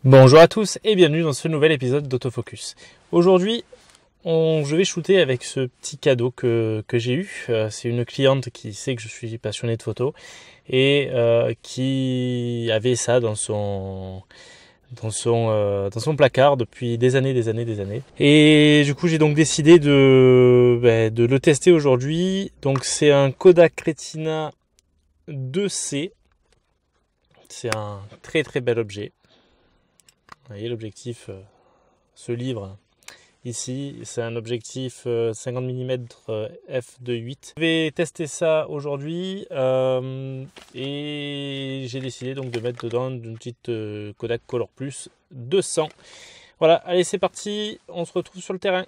Bonjour à tous et bienvenue dans ce nouvel épisode d'Autofocus. Aujourd'hui, je vais shooter avec ce petit cadeau que j'ai eu. C'est une cliente qui sait que je suis passionné de photos et qui avait ça dans son placard depuis des années. Et du coup, j'ai donc décidé de le tester aujourd'hui. Donc, c'est un Kodak Retina 2C. C'est un très très bel objet. Vous voyez, l'objectif se livre ici. C'est un objectif 50 mm f2.8. Je vais tester ça aujourd'hui et j'ai décidé donc de mettre dedans une petite Kodak Color Plus 200. Voilà, allez, c'est parti, on se retrouve sur le terrain.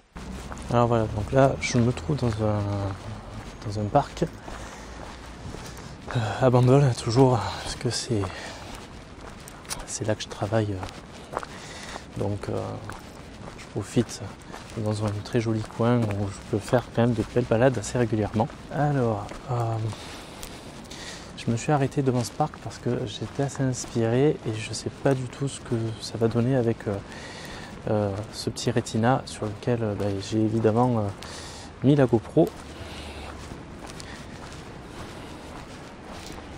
Alors voilà, donc là je me trouve dans un parc à Bandol, toujours, parce que c'est là que je travaille. Donc je profite dans un très joli coin où je peux faire quand même de belles balades assez régulièrement. Alors, je me suis arrêté devant ce parc parce que j'étais assez inspiré et je ne sais pas du tout ce que ça va donner avec ce petit Retina sur lequel j'ai évidemment mis la GoPro.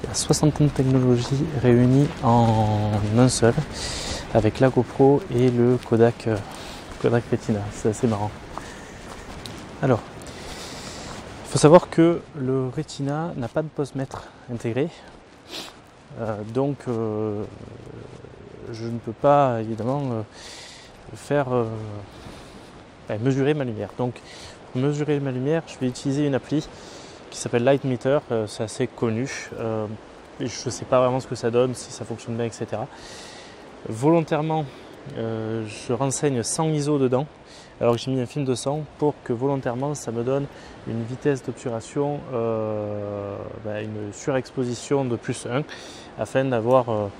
Il y a 60 technologies réunies en un seul, avec la GoPro et le Kodak Retina. C'est assez marrant. Alors, il faut savoir que le Retina n'a pas de posemètre intégré, donc je ne peux pas évidemment mesurer ma lumière. Donc, pour mesurer ma lumière, je vais utiliser une appli qui s'appelle Light Meter. C'est assez connu. Je ne sais pas vraiment ce que ça donne, si ça fonctionne bien, etc. Volontairement, je renseigne 100 ISO dedans, alors que j'ai mis un film de 100 pour que volontairement ça me donne une vitesse d'obturation, une surexposition de +1, afin d'avoir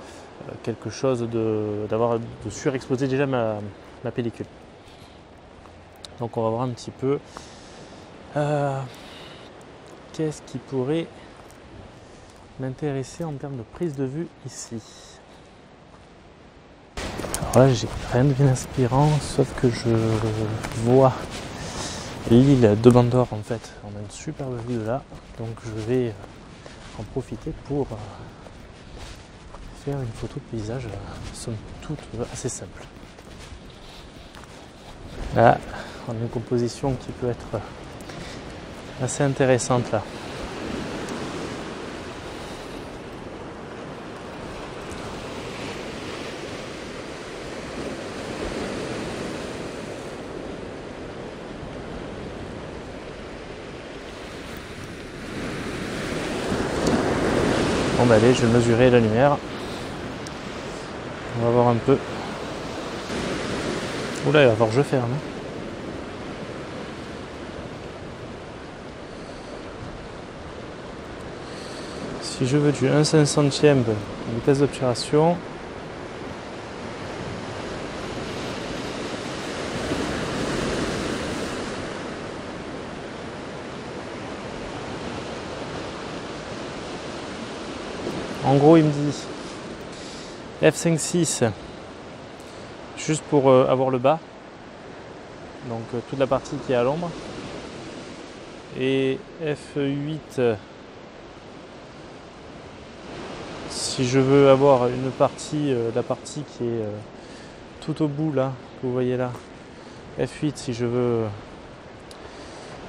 quelque chose de surexposer déjà ma pellicule. Donc on va voir un petit peu qu'est-ce qui pourrait m'intéresser en termes de prise de vue ici. Alors là, j'ai rien de bien inspirant, sauf que je vois l'île de Bandor en fait. On a une superbe vue de là, donc je vais en profiter pour faire une photo de paysage, somme toute assez simple. Là, on a une composition qui peut être assez intéressante là. Bon allez, je vais mesurer la lumière. On va voir un peu. Oula, il va falloir que je ferme. Si je veux du 1/500e de vitesse d'obturation, en gros, il me dit f5.6 juste pour avoir le bas, donc toute la partie qui est à l'ombre, et f8 si je veux avoir une partie, la partie qui est tout au bout là, que vous voyez là, f8 si je veux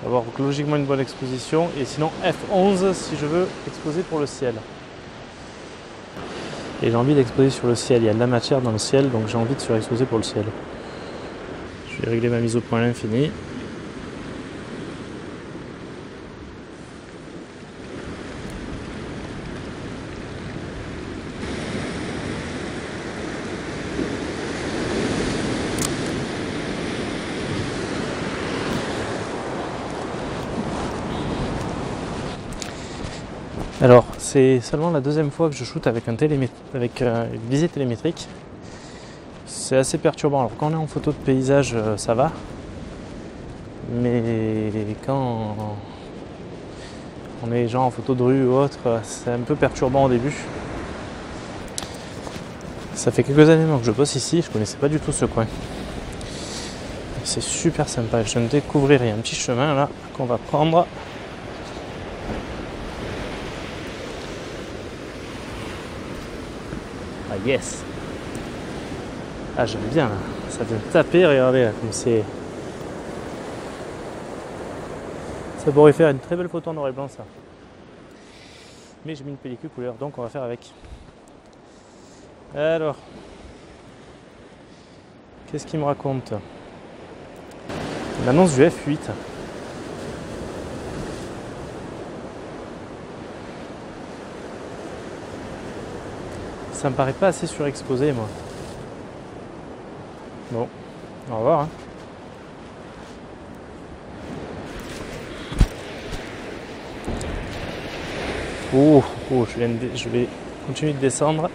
avoir logiquement une bonne exposition, et sinon f11 si je veux exposer pour le ciel. Et j'ai envie d'exposer sur le ciel, il y a de la matière dans le ciel, donc j'ai envie de surexposer pour le ciel. Je vais régler ma mise au point à l'infini. Alors, c'est seulement la deuxième fois que je shoote avec une visée télémétrique. C'est assez perturbant. Alors, quand on est en photo de paysage, ça va. Mais quand on est genre en photo de rue ou autre, c'est un peu perturbant au début. Ça fait quelques années que je bosse ici, je connaissais pas du tout ce coin. C'est super sympa, je viens de découvrir, il y a un petit chemin là qu'on va prendre. Ah yes! Ah j'aime bien là, ça vient taper, regardez là comme c'est... Ça pourrait faire une très belle photo en noir et blanc ça. Mais j'ai mis une pellicule couleur, donc on va faire avec. Alors, qu'est-ce qu'il me raconte? L'annonce du F8. Ça me paraît pas assez surexposé moi. Bon, on va voir. Hein. Oh, je vais continuer de descendre.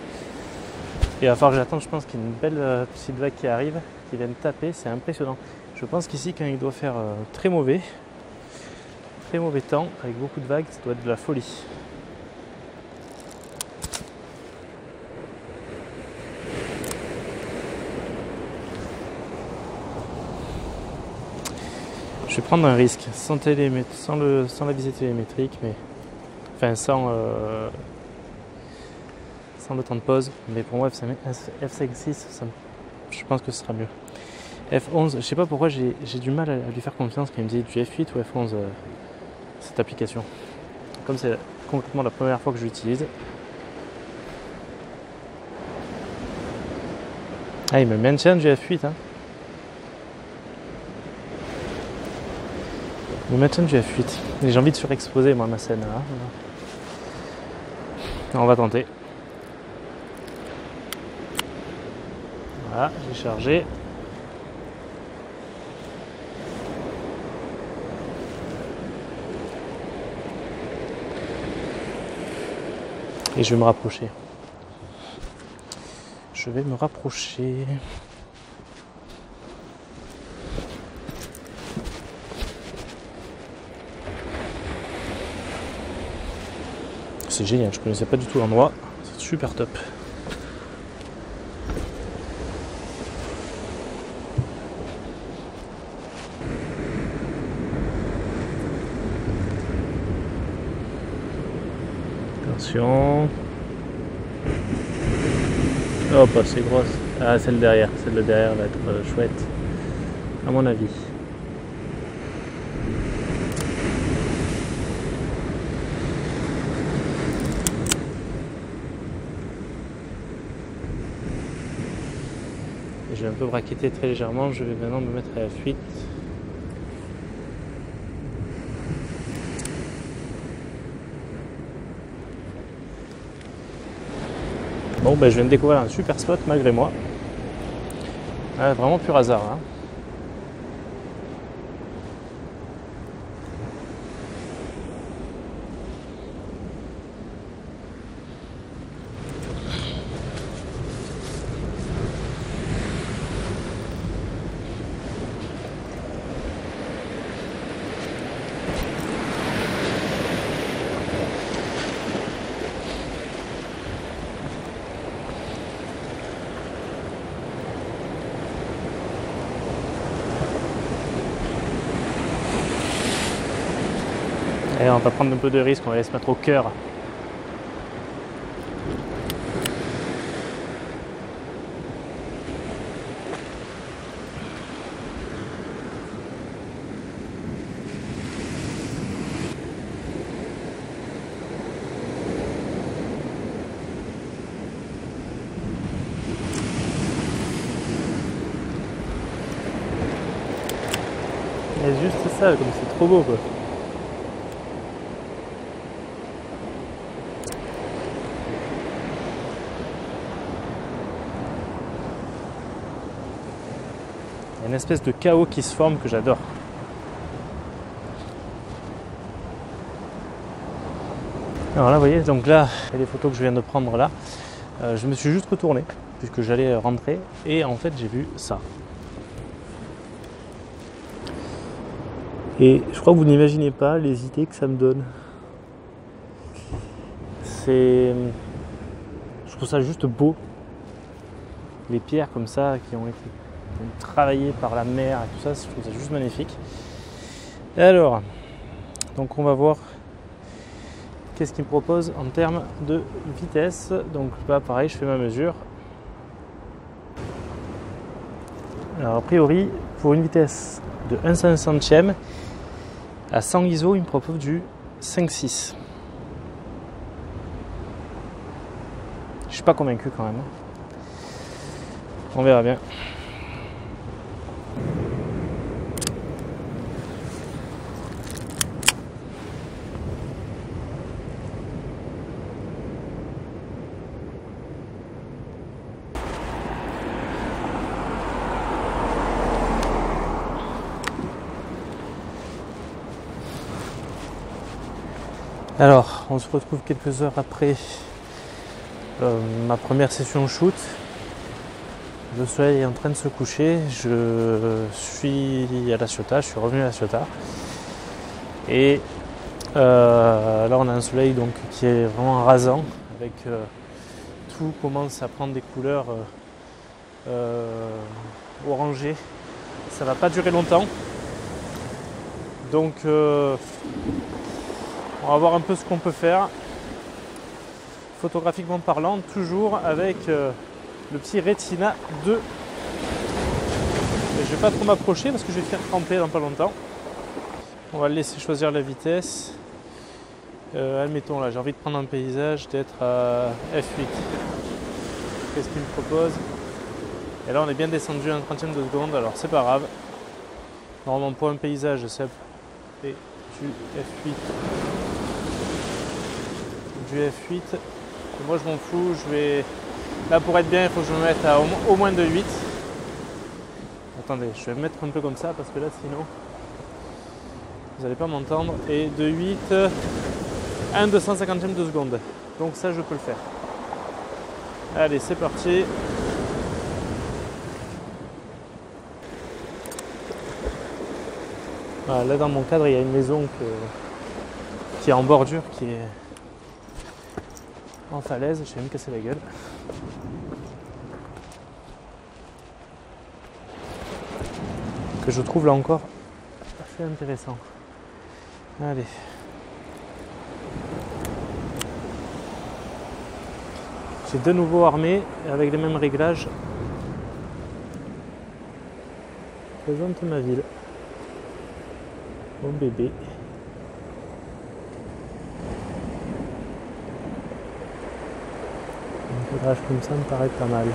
Et il va falloir que j'attende, je pense qu'il y a une belle petite vague qui arrive, qui vient de taper, c'est impressionnant. Je pense qu'ici, quand il doit faire très mauvais temps, avec beaucoup de vagues, ça doit être de la folie. Je vais prendre un risque, sans la visée télémétrique, mais enfin sans le temps de pause, mais pour moi F5.6, je pense que ce sera mieux. F11, je sais pas pourquoi j'ai du mal à lui faire confiance quand il me dit du F8 ou F11 cette application. Comme c'est complètement la première fois que je l'utilise. Ah, il me maintient du F8 hein. Il me maintient du F8. Et j'ai envie de surexposer moi ma scène là. On va tenter. Voilà, j'ai chargé. Et je vais me rapprocher. C'est génial, je connaissais pas du tout l'endroit. C'est super top. Attention. Hop, c'est grosse. Ah, celle derrière va être chouette, à mon avis. Et je vais un peu braqueter très légèrement. Je vais maintenant me mettre à la fuite. Bon, ben, je viens de découvrir un super spot malgré moi. Ah, vraiment pur hasard. Hein. Et on va prendre un peu de risque, on va aller se mettre au cœur. C'est juste ça, comme c'est trop beau quoi. Il y a une espèce de chaos qui se forme que j'adore. Alors là, vous voyez, donc là, les photos que je viens de prendre là, je me suis juste retourné puisque j'allais rentrer et en fait j'ai vu ça. Et je crois que vous n'imaginez pas les idées que ça me donne. Je trouve ça juste beau. les pierres comme ça qui ont été travaillées par la mer et tout ça, je trouve ça juste magnifique. Et alors, donc on va voir qu'est-ce qu'il me propose en termes de vitesse. Donc là pareil, je fais ma mesure. Alors a priori, pour une vitesse de 1/500e à 100 ISO, il me propose du 5.6. Je suis pas convaincu quand même. On verra bien. Alors, on se retrouve quelques heures après ma première session shoot. Le soleil est en train de se coucher. Je suis à La Ciotat, je suis revenu à La Ciotat. Et là, on a un soleil donc, qui est vraiment rasant. Avec tout commence à prendre des couleurs orangées. Ça va pas durer longtemps. Donc, on va voir un peu ce qu'on peut faire, photographiquement parlant, toujours avec le petit Retina 2. Et je vais pas trop m'approcher parce que je vais faire tremper dans pas longtemps. On va le laisser choisir la vitesse. Admettons là, j'ai envie de prendre un paysage, d'être à F8. Qu'est-ce qu'il me propose? Et là on est bien descendu à un 30e de seconde, alors c'est pas grave. Normalement pour un paysage, c'est du F8. Du F8, et moi je m'en fous, je vais là pour être bien il faut que je me mette à au moins de 8. Attendez, je vais me mettre un peu comme ça parce que là sinon vous n'allez pas m'entendre. Et de 8 1 250e de seconde, donc ça je peux le faire. Allez, c'est parti. Voilà, là dans mon cadre il y a une maison qui est en bordure, qui est en falaise, je vais me casser la gueule. Que je trouve là encore assez intéressant. Allez. J'ai de nouveau armé avec les mêmes réglages. Je présente ma ville. Mon bébé. Un cadrage comme ça me paraît pas mal.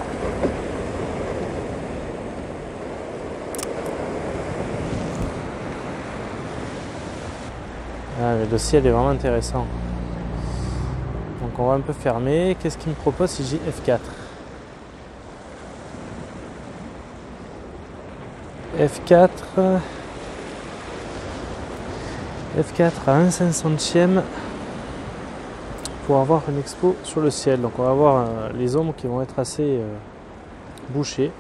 Ah, mais le ciel est vraiment intéressant. Donc on va un peu fermer. Qu'est-ce qu'il me propose si j'ai F4? F4 à 1/500e pour avoir une expo sur le ciel. Donc on va avoir les ombres qui vont être assez bouchées,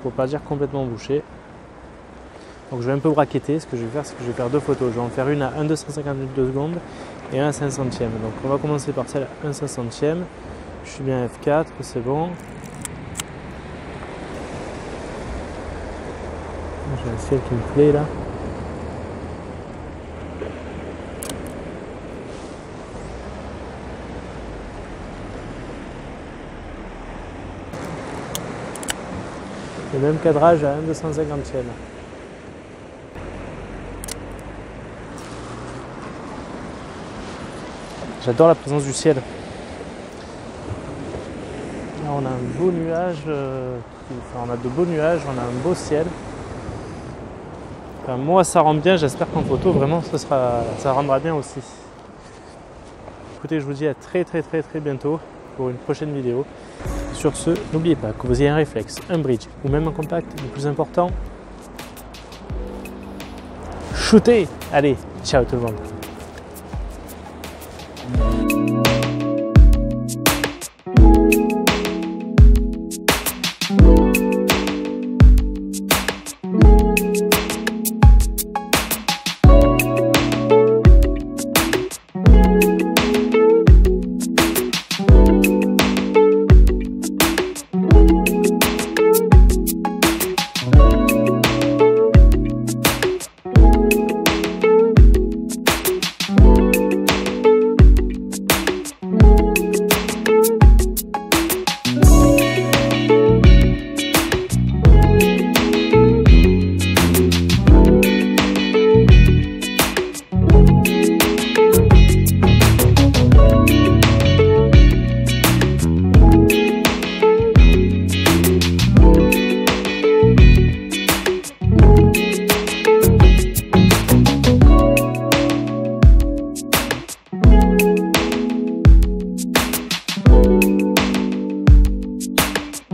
pour pas dire complètement bouchées. Donc je vais un peu braqueter. Ce que je vais faire, c'est que je vais faire deux photos. Je vais en faire une à 1 250 de seconde et un à 500e. Donc on va commencer par celle à 1 500e. Je suis bien F4, c'est bon. J'ai un ciel qui me plaît là. Le même cadrage à 1 250e. J'adore la présence du ciel. Là on a un beau nuage, on a de beaux nuages, on a un beau ciel. Enfin, moi ça rend bien, j'espère qu'en photo vraiment ça rendra bien aussi. Écoutez, je vous dis à très bientôt pour une prochaine vidéo. Sur ce, n'oubliez pas que vous ayez un réflexe, un bridge ou même un compact, le plus important, shootez! Allez, ciao tout le monde!